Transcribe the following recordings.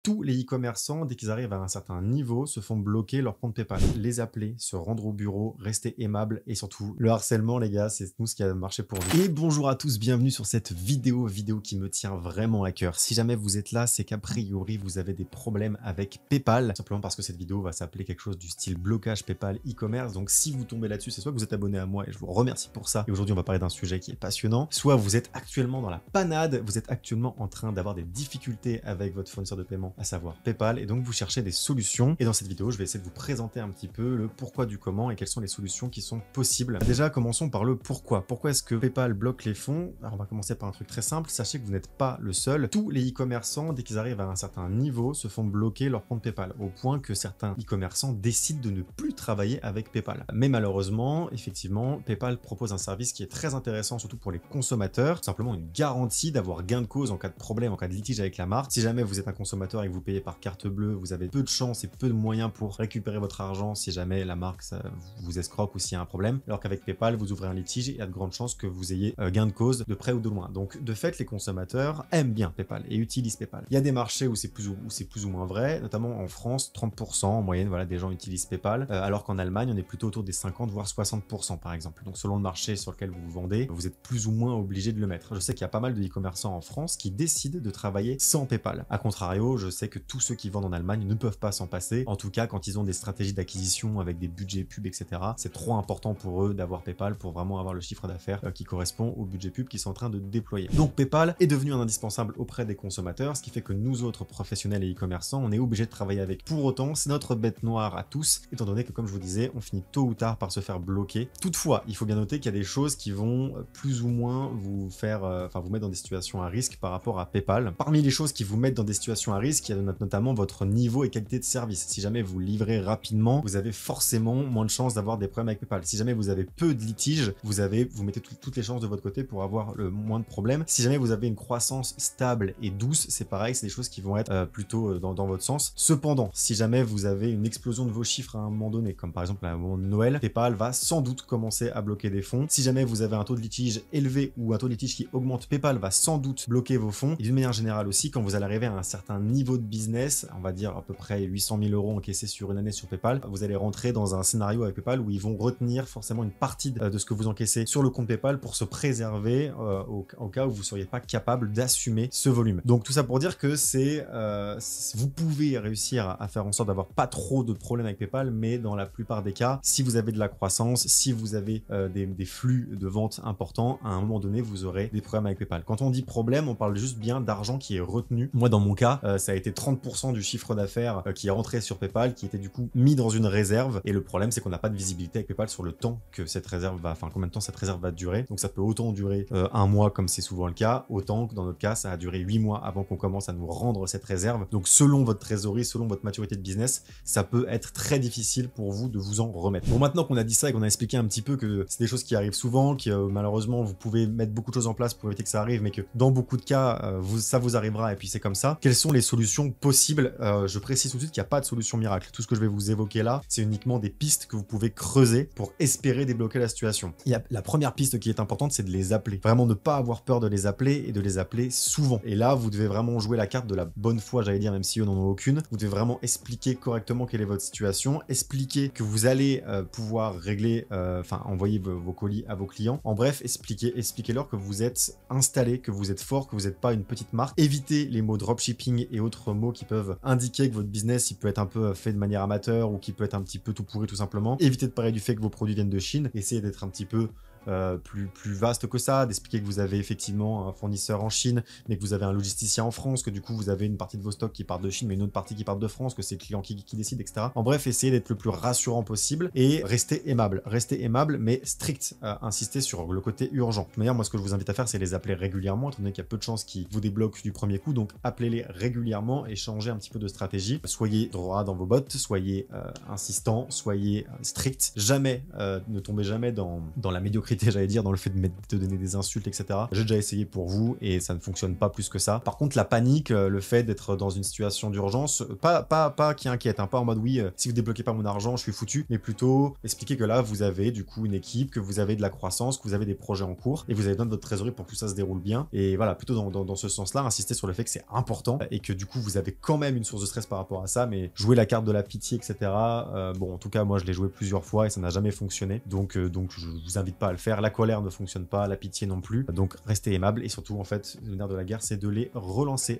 Tous les e-commerçants, dès qu'ils arrivent à un certain niveau, se font bloquer leur compte PayPal. Les appeler, se rendre au bureau, rester aimable et surtout le harcèlement, les gars, c'est nous ce qui a marché pour nous. Et bonjour à tous, bienvenue sur cette vidéo qui me tient vraiment à cœur. Si jamais vous êtes là, c'est qu'a priori vous avez des problèmes avec PayPal, simplement parce que cette vidéo va s'appeler quelque chose du style blocage PayPal e-commerce. Donc si vous tombez là-dessus, c'est soit que vous êtes abonné à moi et je vous remercie pour ça. Et aujourd'hui, on va parler d'un sujet qui est passionnant. Soit vous êtes actuellement dans la panade, vous êtes actuellement en train d'avoir des difficultés avec votre fournisseur de paiement, à savoir PayPal, et donc vous cherchez des solutions. Et dans cette vidéo, je vais essayer de vous présenter un petit peu le pourquoi du comment et quelles sont les solutions qui sont possibles. Déjà, commençons par le pourquoi. Pourquoi est-ce que PayPal bloque les fonds? Alors on va commencer par un truc très simple. Sachez que vous n'êtes pas le seul. Tous les e-commerçants, dès qu'ils arrivent à un certain niveau, se font bloquer leur compte PayPal, au point que certains e-commerçants décident de ne plus travailler avec PayPal. Mais malheureusement, effectivement, PayPal propose un service qui est très intéressant, surtout pour les consommateurs, simplement une garantie d'avoir gain de cause en cas de problème, en cas de litige avec la marque. Si jamais vous êtes un consommateur et que vous payez par carte bleue, vous avez peu de chance et peu de moyens pour récupérer votre argent si jamais la marque vous escroque ou s'il y a un problème. Alors qu'avec PayPal, vous ouvrez un litige et il y a de grandes chances que vous ayez gain de cause de près ou de loin. Donc de fait, les consommateurs aiment bien PayPal et utilisent PayPal. Il y a des marchés où c'est plus ou moins vrai, notamment en France, 30% en moyenne, voilà, des gens utilisent PayPal, alors qu'en Allemagne, on est plutôt autour des 50 voire 60% par exemple. Donc selon le marché sur lequel vous vous vendez, vous êtes plus ou moins obligé de le mettre. Je sais qu'il y a pas mal de e-commerçants en France qui décident de travailler sans PayPal. A contrario, je sais que tous ceux qui vendent en Allemagne ne peuvent pas s'en passer. En tout cas, quand ils ont des stratégies d'acquisition avec des budgets pub, etc., c'est trop important pour eux d'avoir PayPal pour vraiment avoir le chiffre d'affaires qui correspond au budget pub qu'ils sont en train de déployer. Donc PayPal est devenu un indispensable auprès des consommateurs, ce qui fait que nous autres professionnels et e-commerçants, on est obligés de travailler avec. Pour autant, c'est notre bête noire à tous, étant donné que, comme je vous disais, on finit tôt ou tard par se faire bloquer. Toutefois, il faut bien noter qu'il y a des choses qui vont plus ou moins vous faire, vous mettre dans des situations à risque par rapport à PayPal. Parmi les choses qui vous mettent dans des situations à risque, il y a notamment votre niveau et qualité de service. Si jamais vous livrez rapidement, vous avez forcément moins de chances d'avoir des problèmes avec PayPal. Si jamais vous avez peu de litiges, vous mettez toutes les chances de votre côté pour avoir le moins de problèmes. Si jamais vous avez une croissance stable et douce, c'est pareil, c'est des choses qui vont être plutôt dans votre sens. Cependant, si jamais vous avez une explosion de vos chiffres à un moment donné, comme par exemple à un moment de Noël, PayPal va sans doute commencer à bloquer des fonds. Si jamais vous avez un taux de litige élevé ou un taux de litige qui augmente, PayPal va sans doute bloquer vos fonds. Et d'une manière générale aussi, quand vous allez arriver à un certain niveau de business, on va dire à peu près 800 000 € encaissés sur une année sur PayPal, vous allez rentrer dans un scénario avec PayPal où ils vont retenir forcément une partie de ce que vous encaissez sur le compte PayPal pour se préserver au cas où vous ne seriez pas capable d'assumer ce volume. Donc tout ça pour dire que vous pouvez réussir à faire en sorte d'avoir pas trop de problèmes avec PayPal, mais dans la plupart des cas, si vous avez de la croissance, si vous avez des flux de vente importants, à un moment donné, vous aurez des problèmes avec PayPal. Quand on dit problème, on parle juste bien d'argent qui est retenu. Moi, dans mon cas, ça a été 30% du chiffre d'affaires qui est rentré sur PayPal, qui était du coup mis dans une réserve. Et le problème, c'est qu'on n'a pas de visibilité avec PayPal sur le temps que cette réserve combien de temps cette réserve va durer. Donc ça peut autant durer un mois, comme c'est souvent le cas, autant que dans notre cas, ça a duré 8 mois avant qu'on commence à nous rendre cette réserve. Donc selon votre trésorerie, selon votre maturité de business, ça peut être très difficile pour vous de vous en remettre. Bon, maintenant qu'on a dit ça et qu'on a expliqué un petit peu que c'est des choses qui arrivent souvent, que malheureusement vous pouvez mettre beaucoup de choses en place pour éviter que ça arrive, mais que dans beaucoup de cas, ça vous arrivera et puis c'est comme ça. Quelles sont les solutions possibles? Je précise tout de suite qu'il n'y a pas de solution miracle. Tout ce que je vais vous évoquer là, c'est uniquement des pistes que vous pouvez creuser pour espérer débloquer la situation. La première piste qui est importante, c'est de les appeler. Vraiment ne pas avoir peur de les appeler et de les appeler souvent. Et là, vous devez vraiment jouer la carte de la bonne foi, j'allais dire, même si eux n'en ont aucune. Vous devez vraiment expliquer correctement quelle est votre situation, expliquer que vous allez pouvoir régler, envoyer vos colis à vos clients. En bref, expliquez-leur que vous êtes installé, que vous êtes fort, que vous n'êtes pas une petite marque. Évitez les mots dropshipping et autres mots qui peuvent indiquer que votre business il peut être un peu fait de manière amateur ou qui peut être un petit peu tout pourri tout simplement. Évitez de parler du fait que vos produits viennent de Chine. Essayez d'être un petit peu plus vaste que ça, d'expliquer que vous avez effectivement un fournisseur en Chine, mais que vous avez un logisticien en France, que du coup vous avez une partie de vos stocks qui part de Chine, mais une autre partie qui part de France, que c'est le client qui décide, etc. En bref, essayez d'être le plus rassurant possible et restez aimable, mais strict. Insistez sur le côté urgent. De toute manière, moi, ce que je vous invite à faire, c'est les appeler régulièrement, étant donné qu'il y a peu de chances qu'ils vous débloquent du premier coup, donc appelez-les régulièrement et changez un petit peu de stratégie. Soyez droit dans vos bottes, soyez insistant, soyez strict. Jamais, ne tombez jamais dans la médiocrité médiocrité, j'allais dire, dans le fait de donner des insultes, etc. J'ai déjà essayé pour vous et ça ne fonctionne pas plus que ça. Par contre, la panique, le fait d'être dans une situation d'urgence, pas qui inquiète, hein, pas en mode oui, si vous débloquez pas mon argent, je suis foutu, mais plutôt expliquer que là, vous avez du coup une équipe, que vous avez de la croissance, que vous avez des projets en cours et vous avez besoin de votre trésorerie pour que tout ça se déroule bien. Et voilà, plutôt dans ce sens-là, insister sur le fait que c'est important et que du coup, vous avez quand même une source de stress par rapport à ça, mais jouer la carte de la pitié, etc. Bon, en tout cas, moi, je l'ai joué plusieurs fois et ça n'a jamais fonctionné. Donc, je vous invite pas à le faire. La colère ne fonctionne pas, la pitié non plus. Donc, restez aimable et surtout, en fait, le nerf de la guerre, c'est de les relancer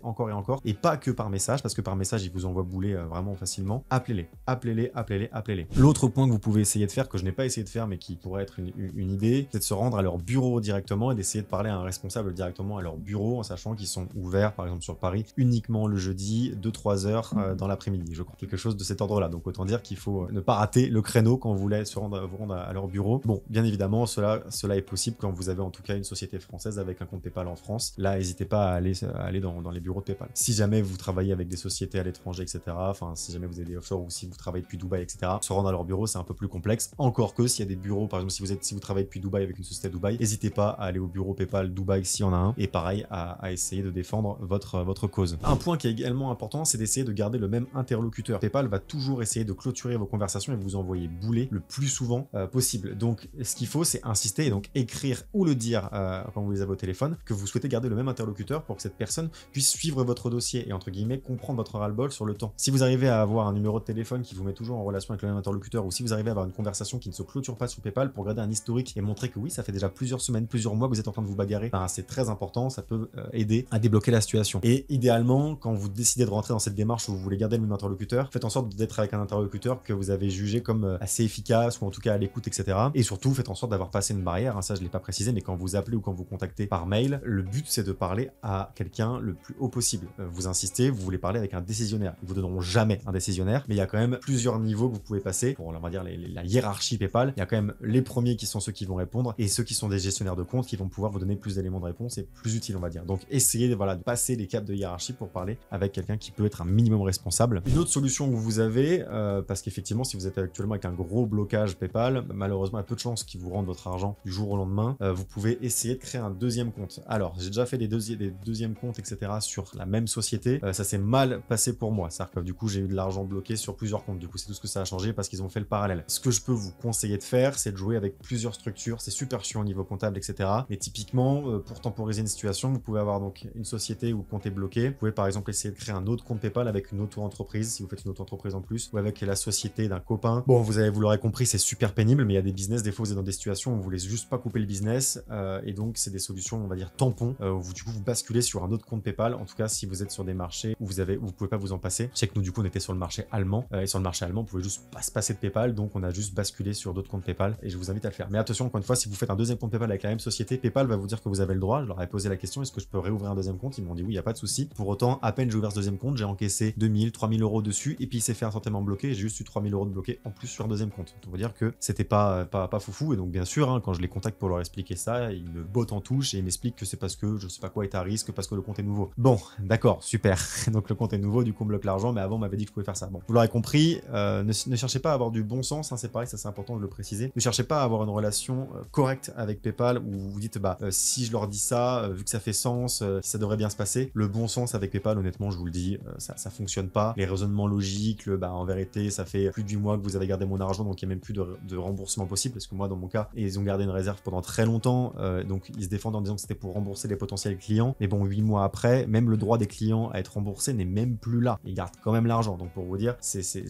encore et encore. Et pas que par message, parce que par message, ils vous envoient bouler vraiment facilement. Appelez-les. L'autre point que vous pouvez essayer de faire, que je n'ai pas essayé de faire, mais qui pourrait être une idée, c'est de se rendre à leur bureau directement et d'essayer de parler à un responsable directement à leur bureau, en sachant qu'ils sont ouverts, par exemple sur Paris, uniquement le jeudi, 2-3 heures dans l'après-midi. Je crois quelque chose de cet ordre-là. Donc autant dire qu'il faut ne pas rater le créneau quand vous voulez vous rendre à leur bureau. Bon, bien évidemment, cela est possible quand vous avez en tout cas une société française avec un compte PayPal en France. Là, n'hésitez pas à aller dans les bureaux de PayPal. Si jamais vous travaillez avec des sociétés à l'étranger, etc., enfin, si jamais vous avez des offshore ou si vous travaillez depuis Dubaï, etc., se rendre à leur bureau, c'est un peu plus complexe. Encore que s'il y a des bureaux, par exemple, si vous travaillez depuis Dubaï avec une société à Dubaï, n'hésitez pas à aller au bureau PayPal Dubaï s'il y en a un, et pareil, à essayer de défendre votre cause. Un point qui est également important, c'est d'essayer de garder le même interlocuteur. PayPal va toujours essayer de clôturer vos conversations et vous envoyer bouler le plus souvent possible. Donc, ce qu'il faut, c'est insister et donc écrire ou le dire quand vous les avez au téléphone, que vous souhaitez garder le même interlocuteur pour que cette personne puisse suivre votre dossier et entre guillemets comprendre votre ras-le-bol sur le temps. Si vous arrivez à avoir un numéro de téléphone qui vous met toujours en relation avec le même interlocuteur, ou si vous arrivez à avoir une conversation qui ne se clôture pas sur PayPal pour garder un historique et montrer que oui, ça fait déjà plusieurs semaines, plusieurs mois que vous êtes en train de vous bagarrer, ben, c'est très important, ça peut aider à débloquer la situation. Et idéalement, quand vous décidez de rentrer dans cette démarche où vous voulez garder le même interlocuteur, faites en sorte d'être avec un interlocuteur que vous avez jugé comme assez efficace ou en tout cas à l'écoute, etc. Et surtout, faites en sorte d'avoir passé une barrière, hein, ça je l'ai pas précisé, mais quand vous appelez ou quand vous contactez par mail, le but c'est de parler à quelqu'un le plus haut possible. Vous insistez, vous voulez parler avec un décisionnaire. Ils vous donneront jamais un décisionnaire, mais il y a quand même plusieurs niveaux que vous pouvez passer pour, on va dire, la hiérarchie PayPal. Il y a quand même les premiers qui sont ceux qui vont répondre et ceux qui sont des gestionnaires de compte qui vont pouvoir vous donner plus d'éléments de réponse et plus utiles, on va dire. Donc essayez de passer les caps de hiérarchie pour parler avec quelqu'un qui peut être un minimum responsable. Une autre solution que vous avez, parce qu'effectivement si vous êtes actuellement avec un gros blocage PayPal, malheureusement il y a peu de chances qu'ils vous rendent votre argent du jour au lendemain, vous pouvez essayer de créer un deuxième compte. Alors j'ai déjà fait des deuxièmes comptes, etc. sur la même société, ça s'est mal passé pour moi, c'est-à-dire que du coup j'ai eu de l'argent bloqué sur plusieurs comptes, du coup c'est tout ce que ça a changé parce qu'ils ont fait le parallèle. Ce que je peux vous conseiller de faire, c'est de jouer avec plusieurs structures, c'est super chiant au niveau comptable, etc. Mais typiquement, pour temporiser une situation, vous pouvez avoir donc une société où le compte est bloqué, vous pouvez par exemple essayer de créer un autre compte PayPal avec une auto-entreprise, si vous faites une auto-entreprise en plus, ou avec la société d'un copain. Bon, vous l'aurez compris, c'est super pénible, mais il y a des business, des fois vous êtes dans des situations où vous voulez juste pas couper le business, et donc c'est des solutions, on va dire, tampons, où du coup vous basculez sur un autre compte PayPal, en tout cas si vous êtes sur des marchés où vous pouvez pas vous en passer. Je sais que nous du coup on était sur le marché allemand, et sur le marché allemand, vous pouvez juste pas se passer de PayPal, donc on a juste basculé sur d'autres comptes PayPal, et je vous invite à le faire. Mais attention, encore une fois, si vous faites un deuxième compte PayPal avec la même société, PayPal va vous dire que vous avez le droit. Je leur ai posé la question, est-ce que je peux réouvrir un deuxième compte? Ils m'ont dit oui, il n'y a pas de souci. Pour autant, à peine j'ai ouvert ce deuxième compte, j'ai encaissé 2000, 3000 euros dessus, et puis il s'est fait instantanément bloqué, et j'ai juste eu 3000 euros de bloqué en plus sur un deuxième compte. Donc on va dire que c'était pas foufou, et donc bien sûr, hein, quand je les contacte pour leur expliquer ça, ils me bottent en touche et ils m'expliquent que c'est parce que je sais pas quoi est à risque, parce que le compte est nouveau. Bon, d'accord, super. Donc le compte est nouveau, du coup on bloque l'argent, mais avant on m'avait dit que je pouvais faire ça. Bon, vous l'aurez compris, ne cherchez pas à avoir du bon sens, hein, c'est pareil, ça c'est important de le préciser. Ne cherchez pas à avoir une relation correcte avec PayPal où vous vous dites bah si je leur dis ça, vu que ça fait sens, ça devrait bien se passer. Le bon sens avec PayPal, honnêtement, je vous le dis, ça fonctionne pas. Les raisonnements logiques, bah en vérité, ça fait plus de 8 mois que vous avez gardé mon argent, donc il n'y a même plus de remboursement possible, parce que moi dans mon cas, ils ont gardé une réserve pendant très longtemps, donc ils se défendent en disant que c'était pour rembourser les potentiels clients, mais bon, 8 mois après, même le droit des clients à être remboursé n'est même plus là. Ils gardent quand même l'argent, donc pour vous dire,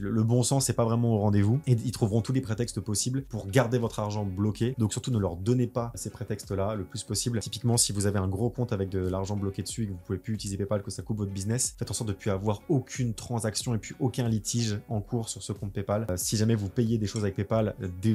le bon sens, c'est pas vraiment au rendez-vous, et ils trouveront tous les prétextes possibles pour garder votre argent bloqué, donc surtout ne leur donnez pas ces prétextes-là le plus possible. Typiquement, si vous avez un gros compte avec de l'argent bloqué dessus et que vous pouvez plus utiliser PayPal, que ça coupe votre business, faites en sorte de ne plus avoir aucune transaction et puis aucun litige en cours sur ce compte PayPal. Si jamais vous payez des choses avec PayPal,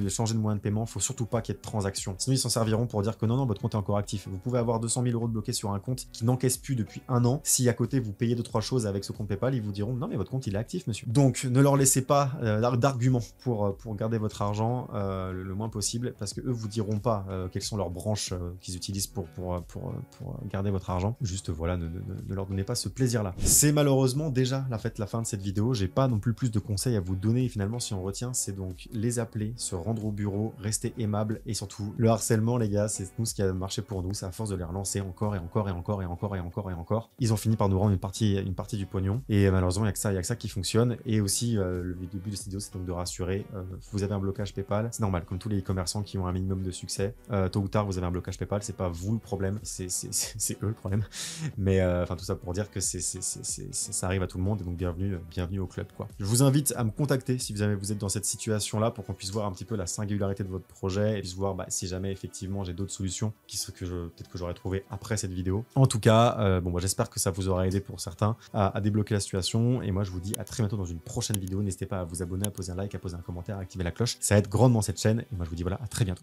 changer de moyen de paiement, il faut surtout pas qu'il y ait de transactions. Sinon, ils s'en serviront pour dire que non, votre compte est encore actif. Vous pouvez avoir 200 000 euros de bloqués sur un compte qui n'encaisse plus depuis un an. Si à côté vous payez 2-3 choses avec ce compte PayPal, ils vous diront non, mais votre compte il est actif, monsieur. Donc, ne leur laissez pas d'arguments pour garder votre argent le moins possible, parce que eux vous diront pas quelles sont leurs branches qu'ils utilisent pour garder votre argent. Juste voilà, ne leur donnez pas ce plaisir-là. C'est malheureusement déjà la fin de cette vidéo. J'ai pas non plus de conseils à vous donner. Et finalement, si on retient, c'est donc les appeler, se rendre au bureau, bureau, restez aimables et surtout le harcèlement les gars, c'est nous ce qui a marché pour nous, c'est à force de les relancer encore et encore et encore et encore et encore et encore. Ils ont fini par nous rendre une partie du pognon et malheureusement il y a que ça qui fonctionne. Et aussi le but de cette vidéo c'est donc de rassurer, vous avez un blocage PayPal, c'est normal comme tous les e-commerçants qui ont un minimum de succès, tôt ou tard vous avez un blocage PayPal, c'est pas vous le problème, c'est eux le problème. Mais enfin tout ça pour dire que ça arrive à tout le monde et donc bienvenue au club quoi. Je vous invite à me contacter si vous êtes dans cette situation là pour qu'on puisse voir un petit peu la singularité de votre projet et puis voir si jamais effectivement j'ai d'autres solutions peut-être que j'aurais trouvé après cette vidéo. En tout cas, j'espère que ça vous aura aidé pour certains à débloquer la situation et moi je vous dis à très bientôt dans une prochaine vidéo. N'hésitez pas à vous abonner, à poser un like, à poser un commentaire, à activer la cloche, ça aide grandement cette chaîne et moi je vous dis voilà à très bientôt.